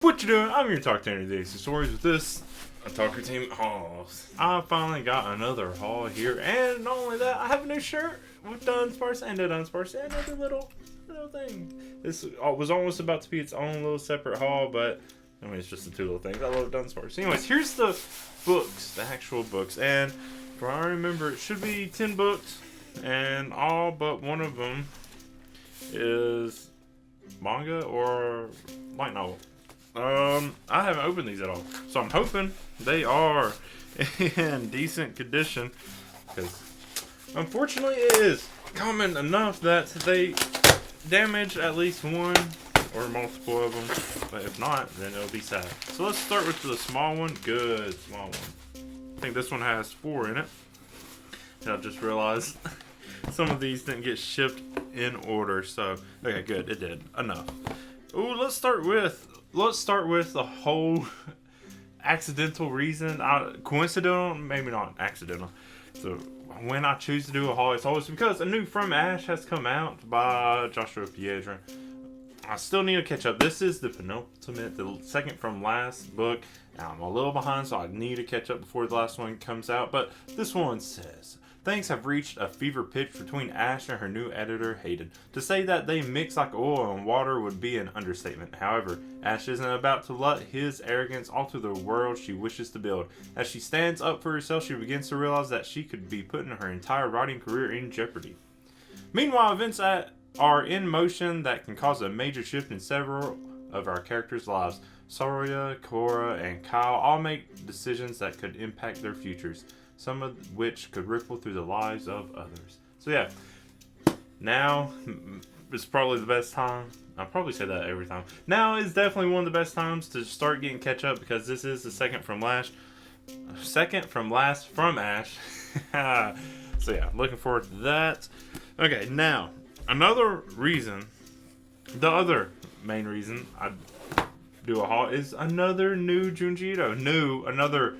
What you doing? I'm your Otakutainment today. Some stories with this Otakutainment hauls. I finally got another haul here, and not only that, I have a new shirt with Dunsparce and a Dunsparce and another little thing. This was almost about to be its own little separate haul, but I mean it's just the two little things. I love Dunsparce. Anyways, here's the books, the actual books, and if I remember, it should be 10 books, and all but one of them is manga or light novel. I haven't opened these at all, so I'm hoping they are in decent condition, because unfortunately it is common enough that they damage at least one or multiple of them, but if not, then it'll be sad. So let's start with the small one. Good small one. I think this one has 4 in it, and I just realized some of these didn't get shipped in order, so okay, good, it did enough. Ooh, let's start with the whole accidental reason, coincidental, maybe not accidental. So when I choose to do a haul, it's always because a new From Ash has come out by Joshua Piedra. I still need to catch up. This is the penultimate, the second from last book. Now I'm a little behind, so I need to catch up before the last one comes out. But this one says, things have reached a fever pitch between Ash and her new editor, Hayden. To say that they mix like oil and water would be an understatement. However, Ash isn't about to let his arrogance alter the world she wishes to build. As she stands up for herself, she begins to realize that she could be putting her entire writing career in jeopardy. Meanwhile, events are in motion that can cause a major shift in several of our characters' lives. Sawyer, Cora, and Kyle all make decisions that could impact their futures, some of which could ripple through the lives of others. So yeah, now is probably the best time. I'll probably say that every time. Now is definitely one of the best times to start getting catch up, because this is the second from last from Ash. So yeah, looking forward to that. Okay, now another reason, the other main reason I do a haul is another new Junji Ito. Another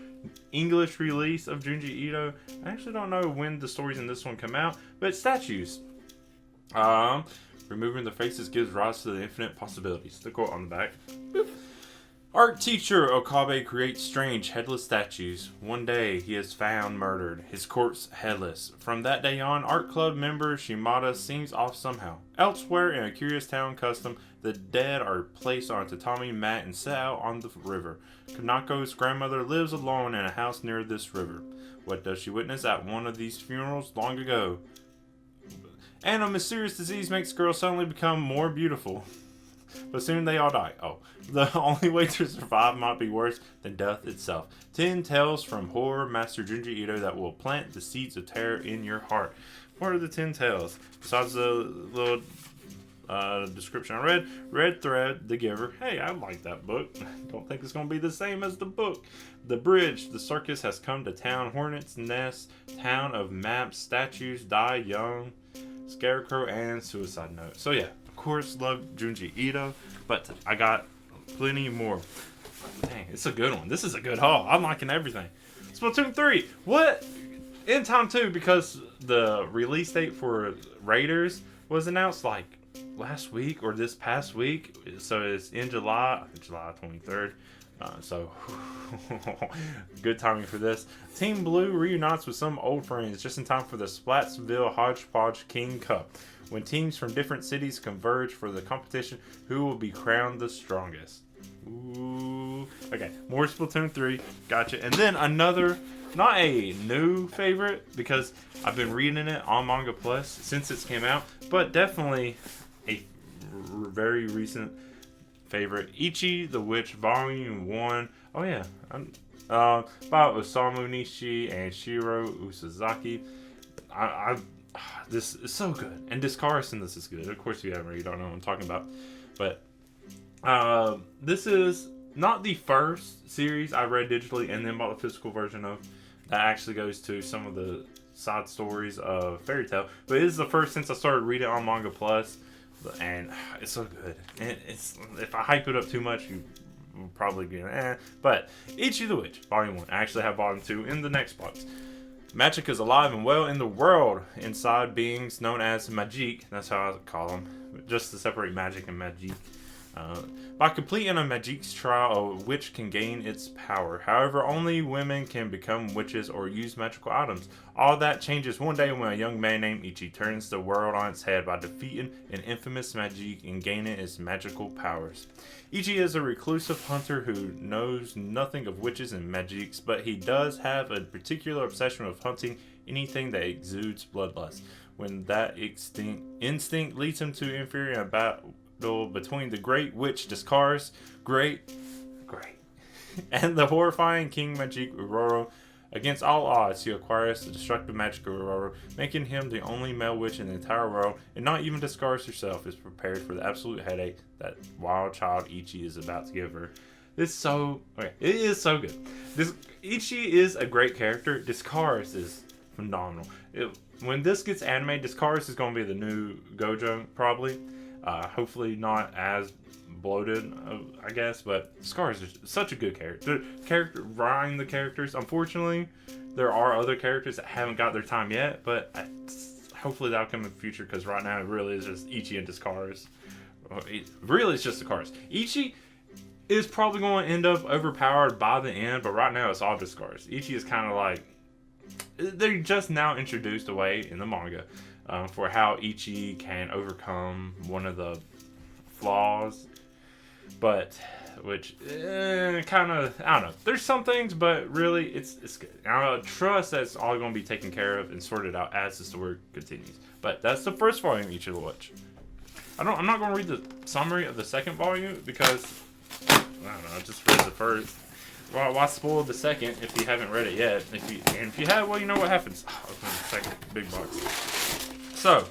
English release of Junji Ito. I actually don't know when the stories in this one come out, but statues. Removing the faces gives rise to the infinite possibilities. The quote on the back. Boop. Art teacher Okabe creates strange headless statues. One day he is found murdered, his corpse headless. From that day on, art club member Shimada seems off somehow. Elsewhere in a curious town custom, the dead are placed on a tatami mat and set out on the river. Kanako's grandmother lives alone in a house near this river. What does she witness at one of these funerals long ago? And a mysterious disease makes girls suddenly become more beautiful. But soon they all die. Oh, the only way to survive might be worse than death itself. 10 tales from horror master Junji Ito that will plant the seeds of terror in your heart. What are the 10 tales? Besides the little description I read, Red Thread, The Giver. Hey, I like that book. Don't think it's going to be the same as the book. The Bridge, The Circus Has Come to Town, Hornet's Nest, Town of Maps, Statues, Die Young, Scarecrow, and Suicide Note. So yeah, of course, love Junji Ito, but I got plenty more. Dang, it's a good one. This is a good haul. I'm liking everything. Splatoon 3. What? In time too, because the release date for Raiders was announced like last week or this past week. So it's in July 23rd. So good timing for this. Team Blue reunites with some old friends just in time for the Splatsville Hodgepodge King Cup. When teams from different cities converge for the competition, who will be crowned the strongest? Ooh. Okay, more Splatoon 3. Gotcha. And then another, not a new favorite, because I've been reading it on Manga Plus since it came out, but definitely a very recent favorite. Ichi the Witch Volume 1. Oh yeah. By Osamu Nishi and Shiro Usazaki. This is so good. And Discarus in this is good. Of course, if you haven't read, you don't know what I'm talking about. But this is not the first series I read digitally and then bought the physical version of. That actually goes to some of the side stories of Fairy Tail. But it is the first since I started reading on Manga Plus. And it's so good. And it's, if I hype it up too much, you will probably get But Ichi the Witch, Volume 1. I actually have Volume 2 in the next box. Magic is alive and well in the world inside beings known as Magic. That's how I call them, just to separate magic and Magic. By completing a magic's trial, a witch can gain its power. However, only women can become witches or use magical items. All that changes one day when a young man named Ichi turns the world on its head by defeating an infamous magic and gaining its magical powers. Ichi is a reclusive hunter who knows nothing of witches and magics, but he does have a particular obsession with hunting anything that exudes bloodlust. When that instinct leads him to inferior battle between the great witch Discars, great, and the horrifying King Magic Aurora. Against all odds, he acquires the destructive magic Aurora, making him the only male witch in the entire world, and not even Discars herself is prepared for the absolute headache that wild child Ichi is about to give her. It is so good. Ichi is a great character. Discars is phenomenal. When this gets animated, Discars is going to be the new Gojo, probably. Hopefully not as bloated, I guess, but Scar is such a good character. Writing the characters, unfortunately, there are other characters that haven't got their time yet, but hopefully that'll come in the future, because right now it really is just Ichi and Discars. Really, it's just Discars. Ichi is probably going to end up overpowered by the end, but right now it's all Discars. Ichi is kind of like, they're just now introduced a way in the manga for how Ichi can overcome one of the flaws, but which kind of, I don't know. There's some things, but really it's good. I trust that it's all going to be taken care of and sorted out as the story continues. But that's the first volume of Ichi the Witch. I'm not going to read the summary of the second volume because I don't know. I just read the first. Well, why spoil the second if you haven't read it yet? If you have, well, you know what happens. Open the second big box. So,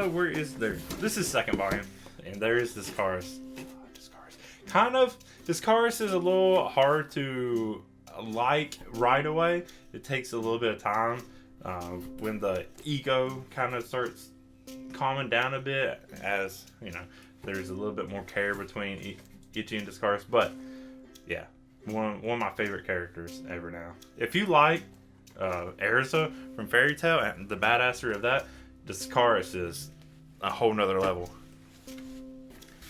where is there? This is second volume, and there is Discars. Discars is a little hard to like right away. It takes a little bit of time when the ego kind of starts calming down a bit, as you know, there's a little bit more care between Ichi and Discars, but. Yeah, one of my favorite characters ever now. If you like Erza from Fairy Tail and the badassery of that, Discars is a whole nother level.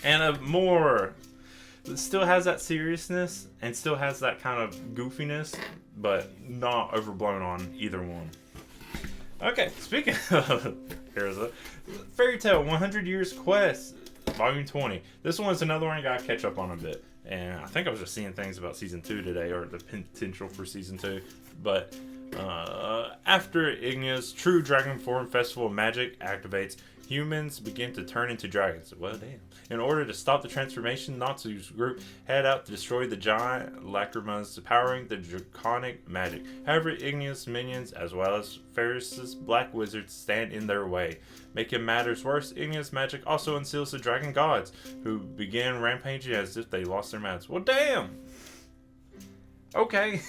And it still has that seriousness and still has that kind of goofiness, but not overblown on either one. Okay, speaking of Erza, Fairy Tail 100 Years Quest, Volume 20. This one's another one I gotta catch up on a bit. And I think I was just seeing things about Season 2 today, or the potential for Season 2. But after Ignia's True Dragon Form Festival of Magic activates, humans begin to turn into dragons. Well, damn. In order to stop the transformation, Natsu's group head out to destroy the giant lacrimas powering the draconic magic. However, Ignia's minions, as well as Ferris's black wizards, stand in their way. Making matters worse, Ignia's magic also unseals the dragon gods, who begin rampaging as if they lost their minds. Well, damn! Okay.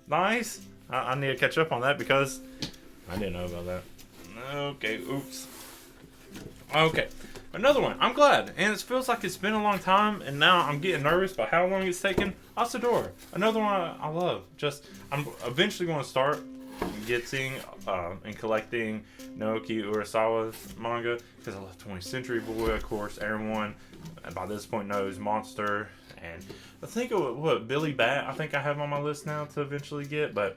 Nice. I need to catch up on that because I didn't know about that. Okay, oops. Okay, another one. I'm glad, and it feels like it's been a long time, and now I'm getting nervous about how long it's taken. Asadora, another one I love. I'm eventually going to start getting and collecting Naoki Urasawa's manga because I love 20th Century Boy, of course. Everyone by this point knows Monster, and I think of Billy Bat. I think I have on my list now to eventually get, but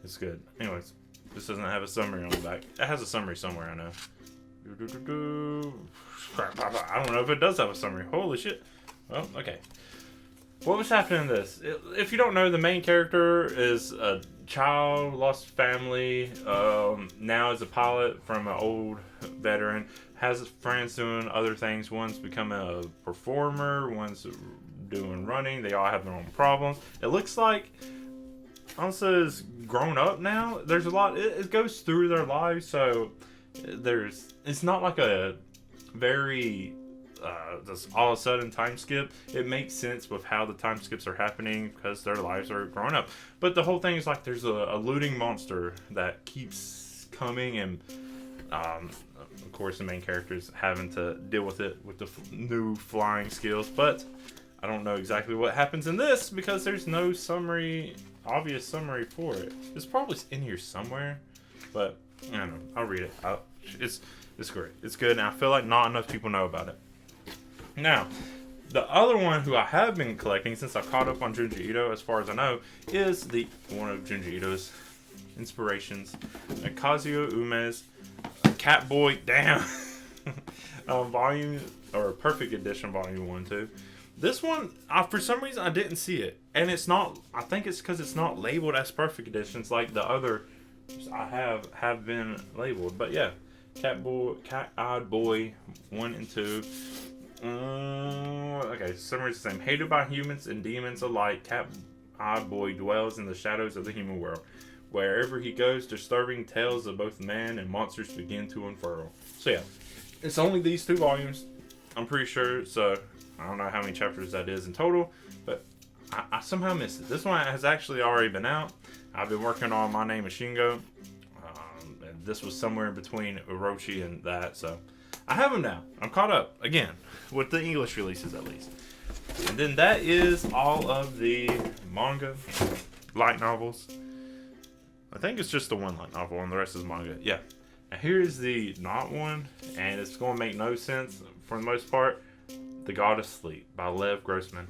it's good. Anyways. This doesn't have a summary on the back. It has a summary somewhere, I know. I don't know if it does have a summary. Holy shit. Well, okay. What was happening in this? If you don't know, the main character is a child, lost family, now is a pilot from an old veteran, has friends doing other things. One's becoming a performer, one's doing running. They all have their own problems. It looks like Ansa is grown up now. There's a lot. It goes through their lives, so it's not like a very just all of a sudden time skip. It makes sense with how the time skips are happening because their lives are grown up. But the whole thing is like there's a looting monster that keeps coming, and of course the main character's having to deal with it with the new flying skills. But I don't know exactly what happens in this because there's no obvious summary for it. It's probably in here somewhere, but I don't know. I'll read it. gosh, it's great. It's good, and I feel like not enough people know about it. Now, the other one who I have been collecting since I caught up on Junji Ito, as far as I know, is one of Junji Ito's inspirations, Kazuo Ume's Catboy, damn, volume, or Perfect Edition Volume 1, 2. This one, for some reason, I didn't see it, and it's not. I think it's because it's not labeled as Perfect Editions like the other I have been labeled. But yeah, Cat-Eyed Boy 1 and 2. Okay, summary is the same. Hated by humans and demons alike, Cat-Eyed Boy dwells in the shadows of the human world. Wherever he goes, disturbing tales of both man and monsters begin to unfurl. So yeah, it's only these 2 volumes, I'm pretty sure. So I don't know how many chapters that is in total, but I somehow missed it. This one has actually already been out. I've been working on My Name is Shingo. And this was somewhere in between Orochi and that, so I have them now. I'm caught up again with the English releases at least. And then that is all of the manga, light novels. I think it's just the one light novel and the rest is manga. Yeah. And here's the not one, and it's going to make no sense for the most part. The God of Sleep by Lev Grossman.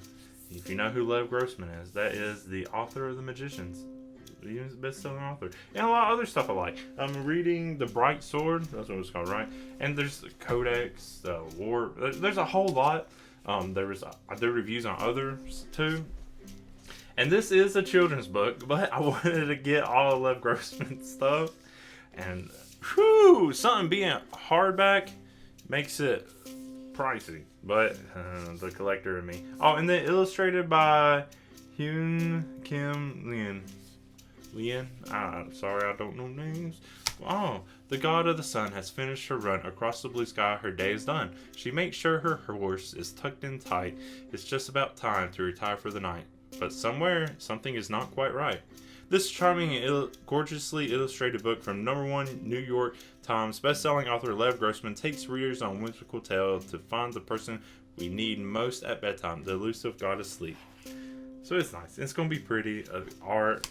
If you know who Lev Grossman is, that is the author of The Magicians. He's the best-selling author. And a lot of other stuff I like. I'm reading The Bright Sword. That's what it's called, right? And there's the Codex, the War. There's a whole lot. I do reviews on others, too. And this is a children's book, but I wanted to get all of Lev Grossman's stuff. And, whew, something being hardback makes it pricey, but the collector and me. Oh, and then illustrated by Hyun Kim Lien. Sorry, I don't know names. Oh, the god of the sun has finished her run across the blue sky. Her day is done. She makes sure her horse is tucked in tight. It's just about time to retire for the night. But somewhere, something is not quite right. This charming and gorgeously illustrated book from #1 New York Times best-selling author Lev Grossman takes readers on a whimsical tale to find the person we need most at bedtime, the elusive god of sleep. So it's nice. It's going to be pretty. Art.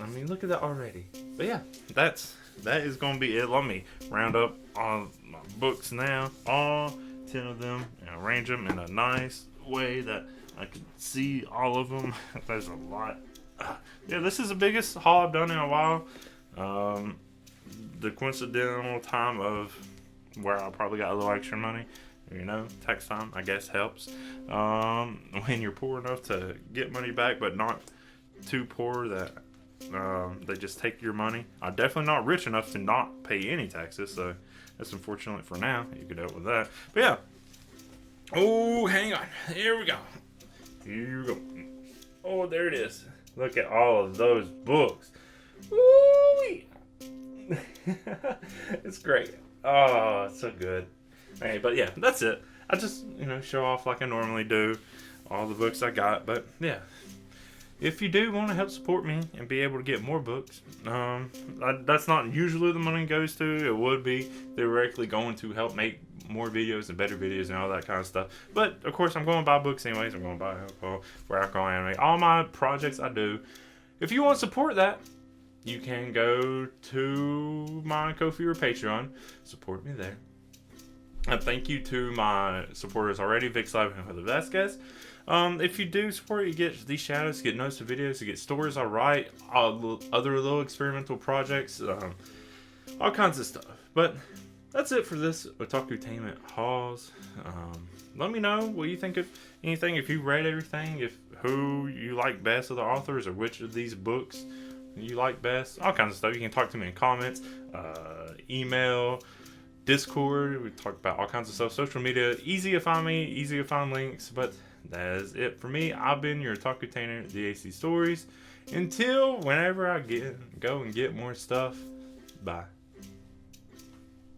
I mean, look at that already. But yeah, that is going to be it. Let me round up all my books now. All 10 of them. And arrange them in a nice way that I can see all of them. There's a lot. Yeah, this is the biggest haul I've done in a while. The coincidental time of where I probably got a little extra money, tax time, I guess, helps. When you're poor enough to get money back, but not too poor that they just take your money. I'm definitely not rich enough to not pay any taxes, so that's unfortunate for now. You could help with that. But yeah. Oh, hang on. Here we go. Oh, there it is. Look at all of those books. Woo-wee. It's great. Oh, it's so good. Hey, but yeah, that's it. I just, show off like I normally do. All the books I got. But yeah, if you do want to help support me and be able to get more books, that's not usually the money goes to. It would be directly going to help make more videos and better videos and all that kind of stuff. But of course, I'm going to buy books anyways. I'm going to buy alcohol for alcohol anime. All my projects I do. If you want to support that, you can go to my Ko-fi or Patreon. Support me there. Thank you to my supporters already, Vix Live and Julio Vasquez. If you do support, you get these shoutouts, you get notes of videos, you get stories I write, other little experimental projects, all kinds of stuff. But that's it for this Otakutainment hauls. Let me know what you think of anything, if you read everything, who you like best of the authors, or which of these books you like best, all kinds of stuff. You can talk to me in comments, email, Discord. We talk about all kinds of stuff. Social media, easy to find me, easy to find links. But that is it for me. I've been your Otakutainer, DAC Stories. Until whenever I go and get more stuff. Bye.